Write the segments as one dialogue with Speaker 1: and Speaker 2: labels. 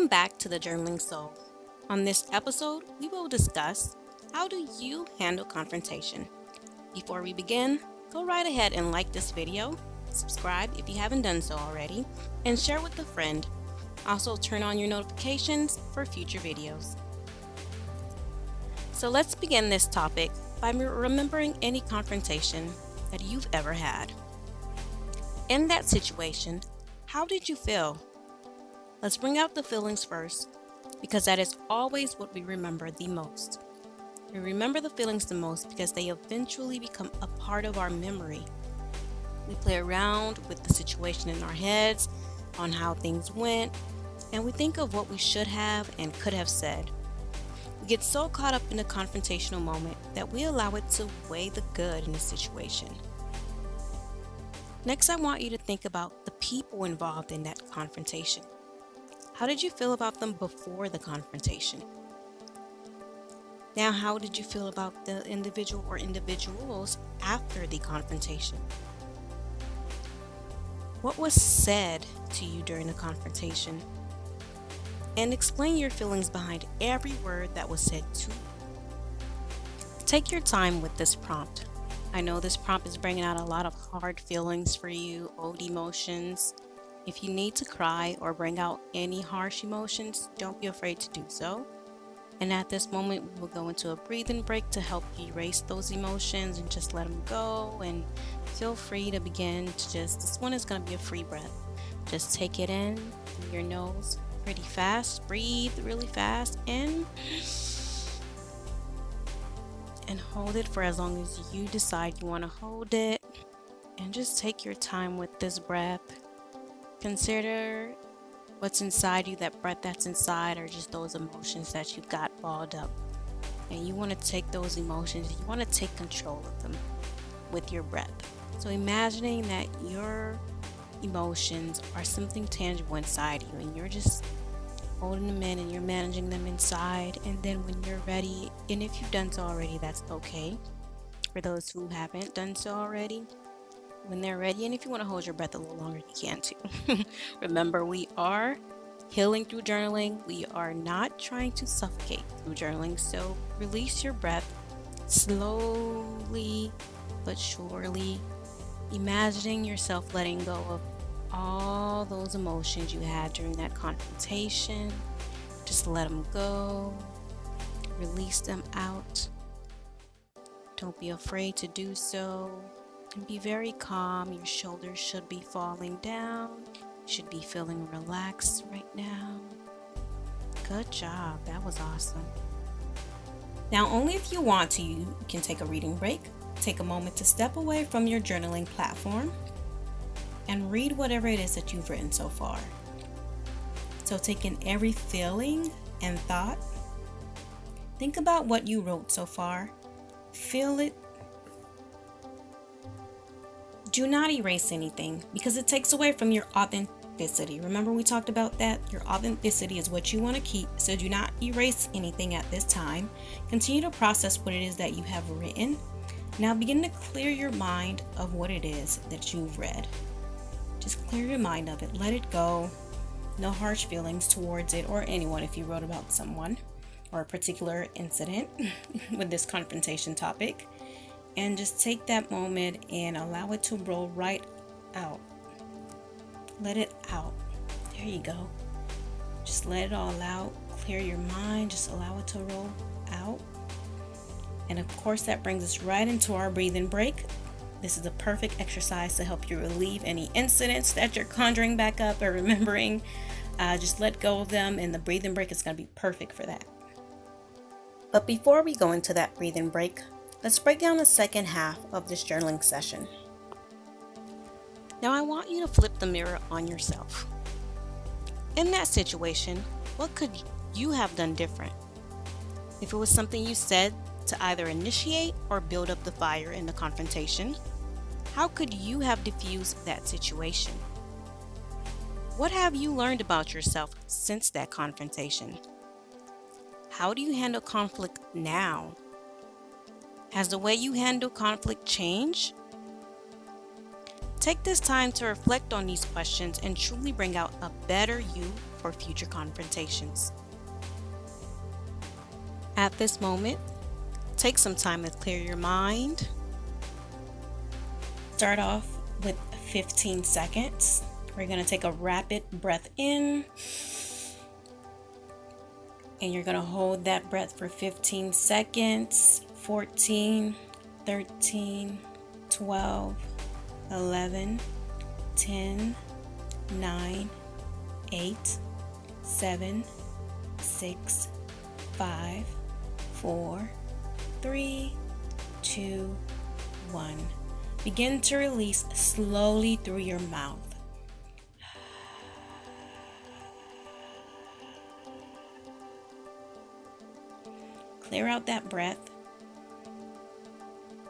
Speaker 1: Welcome back to the Journaling Soul. On this episode, we will discuss how do you handle confrontation. Before we begin, go right ahead and like this video, subscribe if you haven't done so already, and share with a friend. Also, turn on your notifications for future videos. So let's begin this topic by remembering any confrontation that you've ever had. In that situation, how did you feel? Let's bring out the feelings first, because that is always what we remember the most. We remember the feelings the most because they eventually become a part of our memory. We play around with the situation in our heads on how things went, and we think of what we should have and could have said. We get so caught up in the confrontational moment that we allow it to weigh the good in the situation. Next, I want you to think about the people involved in that confrontation. How did you feel about them before the confrontation? Now, how did you feel about the individual or individuals after the confrontation? What was said to you during the confrontation? And explain your feelings behind every word that was said to you. Take your time with this prompt. I know this prompt is bringing out a lot of hard feelings for you, old emotions. If you need to cry or bring out any harsh emotions, don't be afraid to do so. And at this moment, we will go into a breathing break to help you erase those emotions and just let them go. And feel free to begin to this one is going to be a free breath. Just take it in through your nose pretty fast. Breathe really fast and hold it for as long as you decide you want to hold it. And just take your time with this breath. Consider what's inside you, that breath that's inside, or just those emotions that you got balled up. And you want to take those emotions, you want to take control of them with your breath. So imagining that your emotions are something tangible inside you and you're just holding them in and you're managing them inside. And then when you're ready, and if you've done so already, that's okay. For those who haven't done so already, when they're ready, and if you want to hold your breath a little longer, you can too. Remember, we are healing through journaling. We are not trying to suffocate through journaling. So release your breath slowly but surely, imagining yourself letting go of all those emotions you had during that confrontation. Just let them go. Release them out. Don't be afraid to do so. And be very calm. Your shoulders should be falling down. You should be feeling relaxed right now. Good job. That was awesome. Now, only if you want to, you can take a reading break. Take a moment to step away from your journaling platform and read whatever it is that you've written so far. So take in every feeling and thought. Think about what you wrote so far. Feel it. Do not erase anything because it takes away from your authenticity. Remember, we talked about that? Your authenticity is what you want to keep, so do not erase anything at this time. Continue to process what it is that you have written. Now begin to clear your mind of what it is that you've read. Just clear your mind of it. Let it go. No harsh feelings towards it or anyone if you wrote about someone or a particular incident with this confrontation topic. And just take that moment and allow it to roll right out. Let it out. There you go. Just let it all out. Clear your mind. Just allow it to roll out. And of course, that brings us right into our breathing break. This is a perfect exercise to help you relieve any incidents that you're conjuring back up or remembering. Just let go of them, and the breathing break is going to be perfect for that. But before we go into that breathing break, let's break down the second half of this journaling session. Now I want you to flip the mirror on yourself. In that situation, what could you have done different? If it was something you said to either initiate or build up the fire in the confrontation, how could you have diffused that situation? What have you learned about yourself since that confrontation? How do you handle conflict now? Has the way you handle conflict changed? Take this time to reflect on these questions and truly bring out a better you for future confrontations. At this moment, take some time to clear your mind. Start off with 15 seconds. We're going to take a rapid breath in, and you're going to hold that breath for 15 seconds. 14, 13, 12, 11, 10, 9, 8, 7, 6, 5, 4, 3, 2, 1. Begin to release slowly through your mouth. Clear out that breath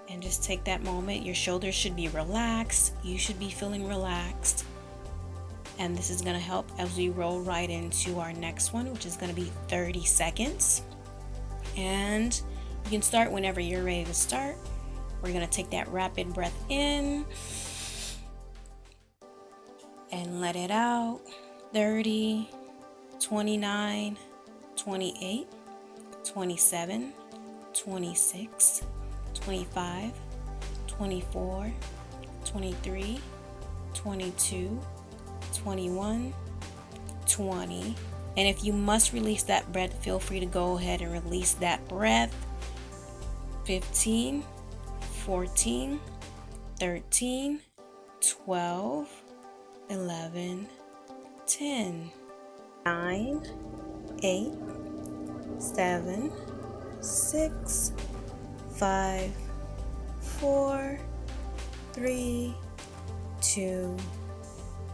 Speaker 1: and just take that moment. Your shoulders should be relaxed. You should be feeling relaxed. And this is going to help as we roll right into our next one, which is going to be 30 seconds. And you can start whenever you're ready to start. We're going to take that rapid breath in and let it out. 30, 29, 28, 27, 26, 25, 24, 23, 22, 21, 20. And if you must release that breath, feel free to go ahead and release that breath. 15, 14, 13, 12, 11, 10, 9, 8, 7, 6, 5, 4, 3, 2,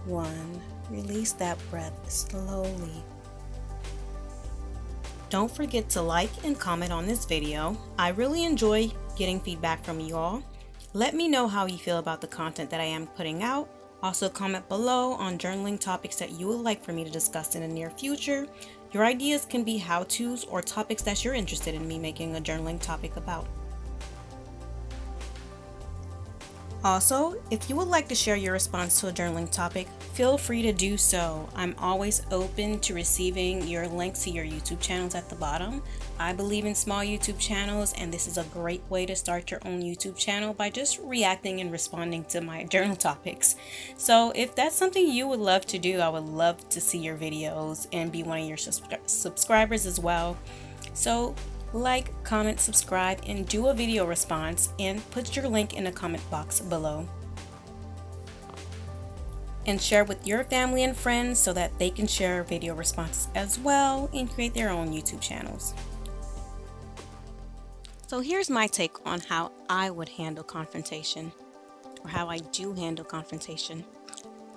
Speaker 1: 1. Release that breath slowly. Don't forget to like and comment on this video. I really enjoy getting feedback from you all. Let me know how you feel about the content that I am putting out. Also comment below on journaling topics that you would like for me to discuss in the near future. Your ideas can be how-tos or topics that you're interested in me making a journaling topic about. Also, if you would like to share your response to a journaling topic, feel free to do so. I'm always open to receiving your links to your YouTube channels at the bottom. I believe in small YouTube channels, and this is a great way to start your own YouTube channel by just reacting and responding to my journal topics. So if that's something you would love to do, I would love to see your videos and be one of your subscribers as well. So like, comment, subscribe, and do a video response, and put your link in the comment box below. And share with your family and friends so that they can share video responses as well and create their own YouTube channels. So here's my take on how I would handle confrontation, or how I do handle confrontation.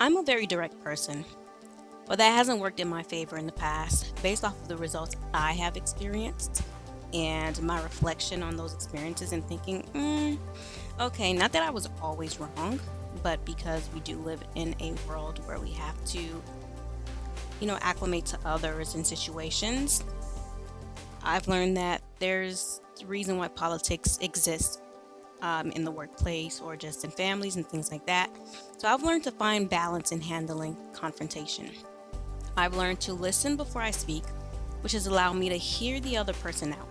Speaker 1: I'm a very direct person, but that hasn't worked in my favor in the past based off of the results I have experienced and my reflection on those experiences and thinking, okay, not that I was always wrong, but because we do live in a world where we have to, acclimate to others and situations, I've learned that there's a reason why politics exists in the workplace or just in families and things like that. So I've learned to find balance in handling confrontation. I've learned to listen before I speak, which has allowed me to hear the other person out.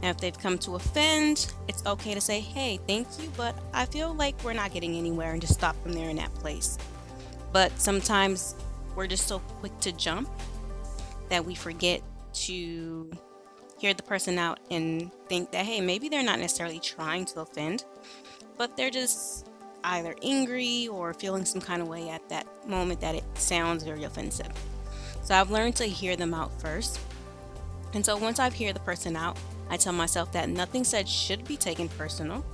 Speaker 1: And if they've come to offend, it's okay to say, hey, thank you, but I feel like we're not getting anywhere, and just stop them there in that place. But sometimes we're just so quick to jump that we forget to hear the person out and think that, hey, maybe they're not necessarily trying to offend, but they're just either angry or feeling some kind of way at that moment that it sounds very offensive. So I've learned to hear them out first. And so once I've heard the person out, I tell myself that nothing said should be taken personal.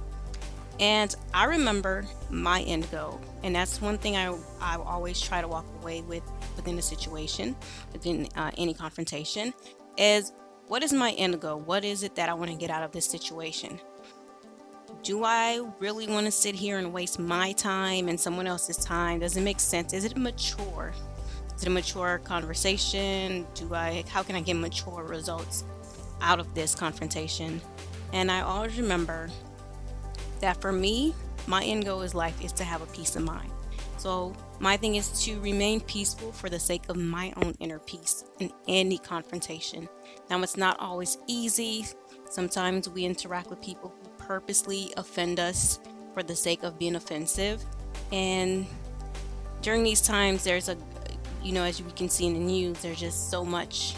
Speaker 1: And I remember my end goal. And that's one thing I always try to walk away with within a situation, within any confrontation, is what is my end goal? What is it that I want to get out of this situation? Do I really want to sit here and waste my time and someone else's time? Does it make sense? Is it mature? Is it a mature conversation? How can I get mature results out of this confrontation? And I always remember that for me, my end goal is life is to have a peace of mind. So my thing is to remain peaceful for the sake of my own inner peace in any confrontation. Now, it's not always easy. Sometimes we interact with people who purposely offend us for the sake of being offensive. And during these times, there's as we can see in the news, there's just so much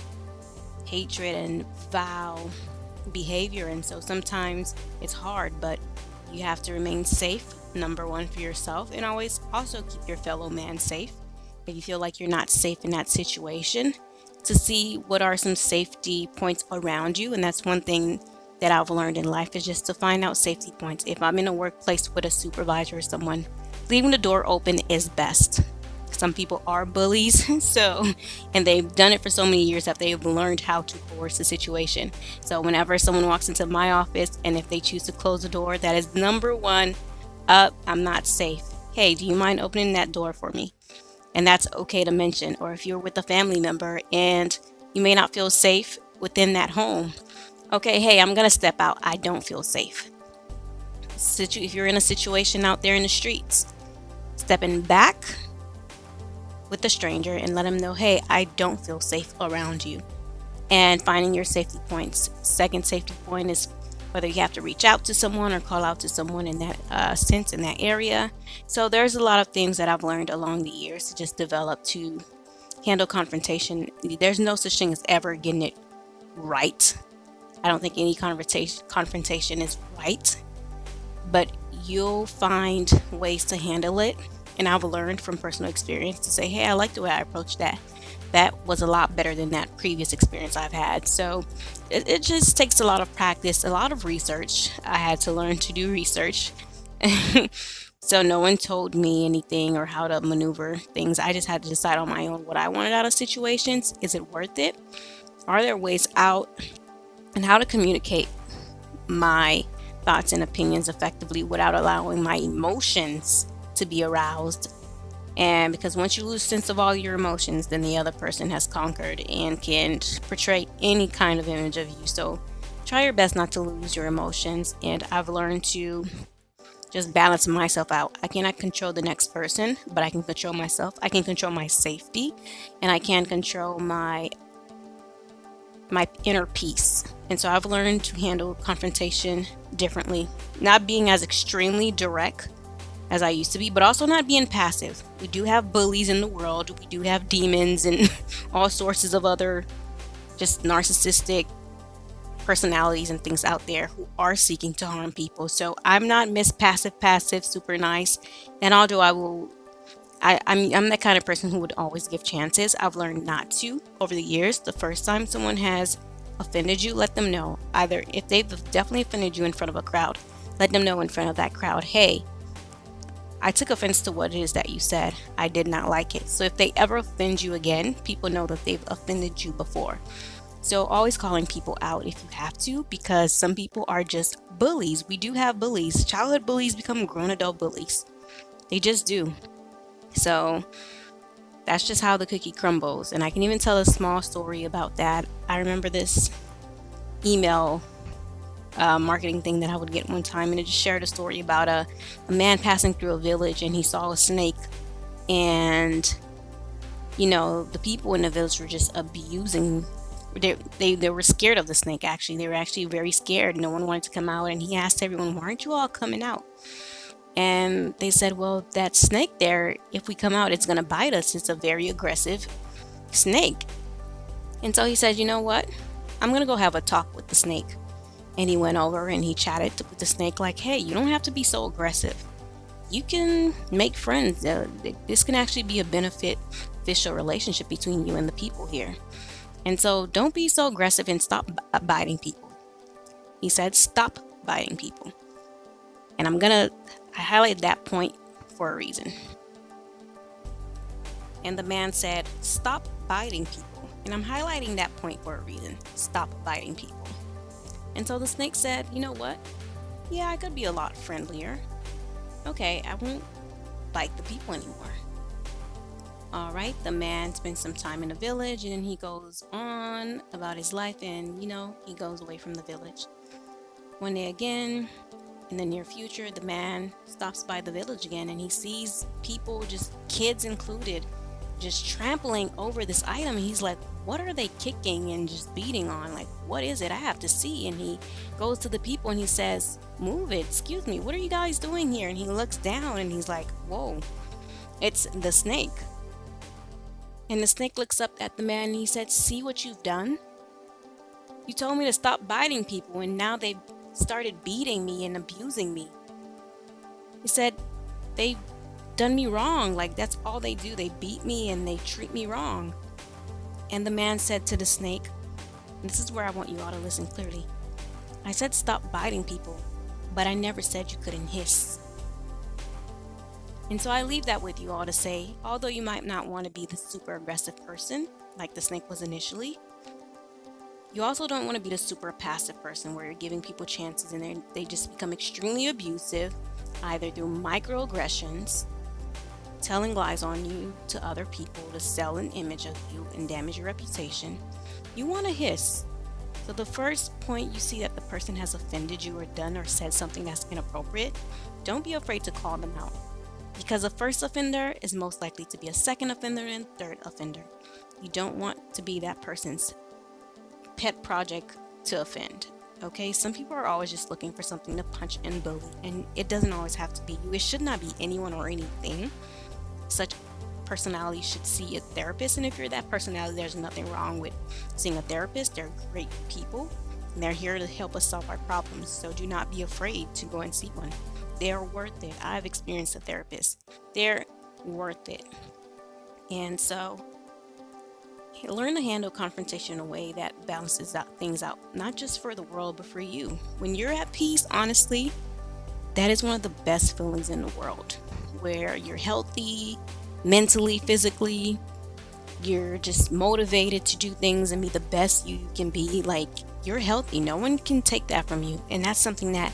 Speaker 1: hatred and vile behavior. And so sometimes it's hard, but you have to remain safe, number one, for yourself, and always also keep your fellow man safe. If you feel like you're not safe in that situation, to see what are some safety points around you. And that's one thing that I've learned in life, is just to find out safety points. If I'm in a workplace with a supervisor or someone, leaving the door open is best. Some people are bullies, and they've done it for so many years that they've learned how to coerce the situation. So whenever someone walks into my office, and if they choose to close the door, that is number one, I'm not safe. Hey, do you mind opening that door for me? And that's okay to mention. Or if you're with a family member and you may not feel safe within that home, okay, hey, I'm gonna step out. I don't feel safe. If you're in a situation out there in the streets, stepping back with a stranger and let them know, hey, I don't feel safe around you, and finding your safety points. Second safety point is whether you have to reach out to someone or call out to someone in that sense, in that area. So there's a lot of things that I've learned along the years to just develop to handle confrontation. There's no such thing as ever getting it right. I don't think any confrontation is right, but you'll find ways to handle it. And I've learned from personal experience to say, hey, I like the way I approached that. That was a lot better than that previous experience I've had. So it just takes a lot of practice, a lot of research. I had to learn to do research. So no one told me anything or how to maneuver things. I just had to decide on my own what I wanted out of situations. Is it worth it? Are there ways out? And how to communicate my thoughts and opinions effectively without allowing my emotions to be aroused. And because once you lose sense of all your emotions, then the other person has conquered and can portray any kind of image of you. So try your best not to lose your emotions. And I've learned to just balance myself out. I cannot control the next person, but I can control myself. I can control my safety, and I can control my inner peace. And so I've learned to handle confrontation differently, not being as extremely direct as I used to be, but also not being passive. We do have bullies in the world. We do have demons and all sorts of other just narcissistic personalities and things out there who are seeking to harm people. So I'm not Miss Passive, super nice. And although I'm that kind of person who would always give chances, I've learned not to over the years. The first time someone has offended you, let them know. Either if they've definitely offended you in front of a crowd, let them know in front of that crowd, hey, I took offense to what it is that you said. I did not like it. So if they ever offend you again, people know that they've offended you before. So always calling people out if you have to, because some people are just bullies. We do have bullies. Childhood bullies become grown adult bullies. They just do. So that's just how the cookie crumbles. And I can even tell a small story about that. I remember this email marketing thing that I would get one time, and it just shared a story about a man passing through a village, and he saw a snake, and the people in the village were just abusing. They were scared of the snake. Actually, they were actually very scared. No one wanted to come out, and he asked everyone, why aren't you all coming out? And they said, well, that snake there, if we come out, it's going to bite us. It's a very aggressive snake. And so he said, you know what, I'm going to go have a talk with the snake. And he went over and he chatted with the snake like, hey, you don't have to be so aggressive. You can make friends. This can actually be a beneficial relationship between you and the people here. And so don't be so aggressive and stop biting people. He said, stop biting people. And I highlighted that point for a reason. And the man said, stop biting people. And I'm highlighting that point for a reason. Stop biting people. And so the snake said, you know what? Yeah, I could be a lot friendlier. Okay, I won't bite the people anymore. All right, the man spends some time in the village, and then he goes on about his life, and he goes away from the village. One day again, In the near future, the man stops by the village again and he sees people, just kids included, just trampling over this item. He's like, what are they kicking and just beating on? Like, what is it? I have to see. And he goes to the people and he says, move it. Excuse me, what are you guys doing here? And he looks down and he's like, whoa, it's the snake. And the snake looks up at the man and he said, see what you've done? You told me to stop biting people and now they've started beating me and abusing me. He said, they've done me wrong. Like, that's all they do. They beat me and they treat me wrong. And the man said to the snake, and this is where I want you all to listen clearly. I said stop biting people, but I never said you couldn't hiss. And so I leave that with you all to say, although you might not want to be the super aggressive person like the snake was initially, you also don't want to be the super passive person where you're giving people chances and they just become extremely abusive, either through microaggressions, telling lies on you to other people to sell an image of you and damage your reputation. You want to hiss. So the first point you see that the person has offended you or done or said something that's inappropriate, don't be afraid to call them out. Because a first offender is most likely to be a second offender and third offender. You don't want to be that person's pet project to offend. Okay, some people are always just looking for something to punch and bully, and it doesn't always have to be you. It should not be anyone or anything. Such personality should see a therapist, and if you're that personality, there's nothing wrong with seeing a therapist. They're great people, and they're here to help us solve our problems. So do not be afraid to go and see one. They're worth it. I've experienced a therapist. They're worth it. And so learn to handle confrontation in a way that balances things out, not just for the world, but for you. When you're at peace, honestly, that is one of the best feelings in the world, where you're healthy, mentally, physically, you're just motivated to do things and be the best you can be. Like, you're healthy. No one can take that from you. And that's something that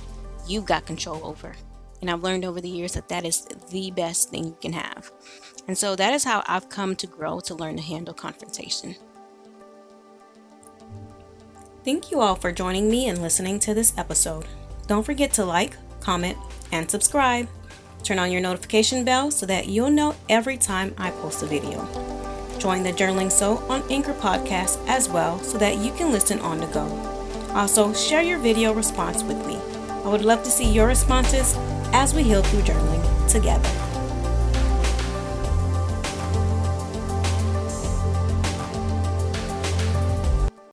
Speaker 1: you've got control over. And I've learned over the years that that is the best thing you can have. And so that is how I've come to grow to learn to handle confrontation. Thank you all for joining me and listening to this episode. Don't forget to like, comment, and subscribe. Turn on your notification bell so that you'll know every time I post a video. Join the Journaling Soul on Anchor Podcast as well so that you can listen on the go. Also, share your video response with me. I would love to see your responses as we heal through journaling together.